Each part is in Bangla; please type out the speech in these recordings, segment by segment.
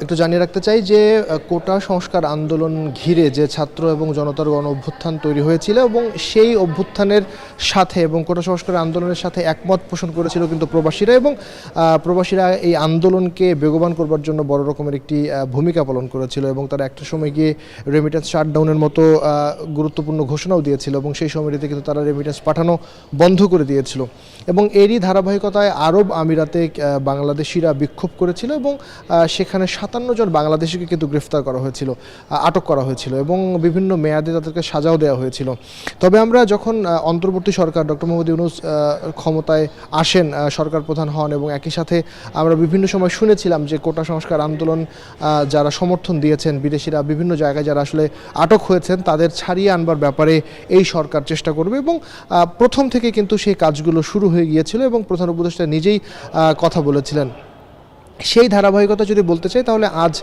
একটু জানিয়ে রাখতে চাই যে কোটা সংস্কার আন্দোলন ঘিরে যে ছাত্র এবং জনতার গণ অভ্যুত্থান তৈরি হয়েছিল এবং সেই অভ্যুত্থানের সাথে এবং কোটা সংস্কার আন্দোলনের সাথে একমত পোষণ করেছিল কিন্তু প্রবাসীরা এবং প্রবাসীরা এই আন্দোলনকে বেগবান করবার জন্য বড় রকমের একটি ভূমিকা পালন করেছিল এবং তারা একটা সময় গিয়ে রেমিটেন্স শাটডাউনের মতো গুরুত্বপূর্ণ ঘোষণাও দিয়েছিল এবং সেই সময়টিতে কিন্তু তারা রেমিটেন্স পাঠানো বন্ধ করে দিয়েছিল এবং এরই ধারাবাহিকতায় আরব আমিরাতে বাংলাদেশিরা বিক্ষোভ করেছিল এবং সেখানে ৫৭ জন বাংলাদেশিকে কিন্তু গ্রেফতার করা হয়েছিল, আটক করা হয়েছিল এবং বিভিন্ন মেয়াদে তাদেরকে সাজাও দেওয়া হয়েছিল। তবে আমরা যখন অন্তর্বর্তী সরকার ডক্টর মোহাম্মদ ইউনূস ক্ষমতায় আসেন, সরকার প্রধান হন এবং একই সাথে আমরা বিভিন্ন সময় শুনেছিলাম যে কোটা সংস্কার আন্দোলন যারা সমর্থন দিয়েছেন, বিদেশিরা বিভিন্ন জায়গায় যারা আসলে আটক হয়েছেন তাদের ছাড়িয়ে আনবার ব্যাপারে এই সরকার চেষ্টা করবে এবং প্রথম থেকে কিন্তু সেই কাজগুলো শুরু হয়ে গিয়েছিল এবং প্রধান উপদেষ্টা নিজেই কথা বলেছিলেন। সেই ধারাবাহিকতা যদি বলতে চাই তাহলে আজ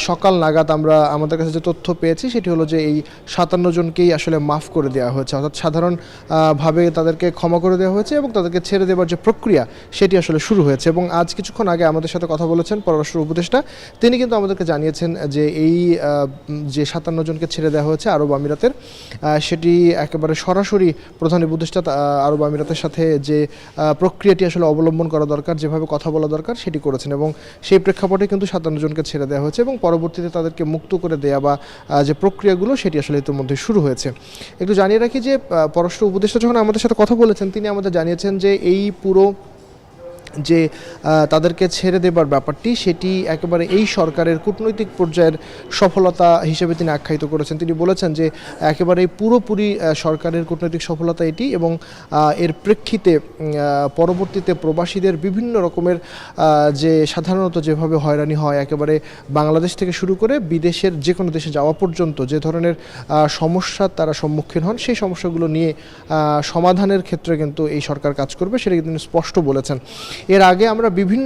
সকাল নাগাদ আমরা আমাদের কাছে যে তথ্য পেয়েছি সেটি হলো যে এই ৫৭ জনকেই আসলে মাফ করে দেওয়া হয়েছে, অর্থাৎ সাধারণভাবে তাদেরকে ক্ষমা করে দেওয়া হয়েছে এবং তাদেরকে ছেড়ে দেওয়ার যে প্রক্রিয়া সেটি আসলে শুরু হয়েছে। এবং আজ কিছুক্ষণ আগে আমাদের সাথে কথা বলেছেন পররাষ্ট্র উপদেষ্টা, তিনি কিন্তু আমাদেরকে জানিয়েছেন যে এই যে ৫৭ জনকে ছেড়ে দেওয়া হয়েছে আরব আমিরাতের, সেটি একেবারে সরাসরি প্রধান উপদেষ্টা আরব আমিরাতের সাথে যে প্রক্রিয়াটি আসলে অবলম্বন করা দরকার, যেভাবে কথা বলা দরকার সেটি করেছেন এবং সেই প্রেক্ষাপটে কিন্তু ৫৭ জনকে ছেড়ে দেওয়া হয়েছে এবং পরবর্তীতে তাদেরকে মুক্ত করে দেয়া বা যে প্রক্রিয়াগুলো সেটি আসলে ইতিমধ্যে শুরু হয়েছে। একটু জানিয়ে রাখি যে পররাষ্ট্র উপদেষ্টা যখন আমাদের সাথে কথা বলেছেন তিনি আমাদের জানিয়েছেন যে এই পুরো যে তাদেরকে ছেড়ে দেবার ব্যাপারটি সেটি একেবারে এই সরকারের কূটনৈতিক পর্যায়ের সফলতা হিসেবে তিনি আখ্যায়িত করেছেন। তিনি বলেছেন যে একেবারে পুরোপুরি সরকারের কূটনৈতিক সফলতা এটি এবং এর প্রেক্ষিতে পরবর্তীতে প্রবাসীদের বিভিন্ন রকমের যে সাধারণত যেভাবে হয়রানি হয় একেবারে বাংলাদেশ থেকে শুরু করে বিদেশের যে কোনো দেশে যাওয়া পর্যন্ত যে ধরনের সমস্যার তারা সম্মুখীন হন সেই সমস্যাগুলো নিয়ে সমাধানের ক্ষেত্রে কিন্তু এই সরকার কাজ করবে, সেটা কিন্তু তিনি স্পষ্ট বলেছেন। এর আগে আমরা বিভিন্ন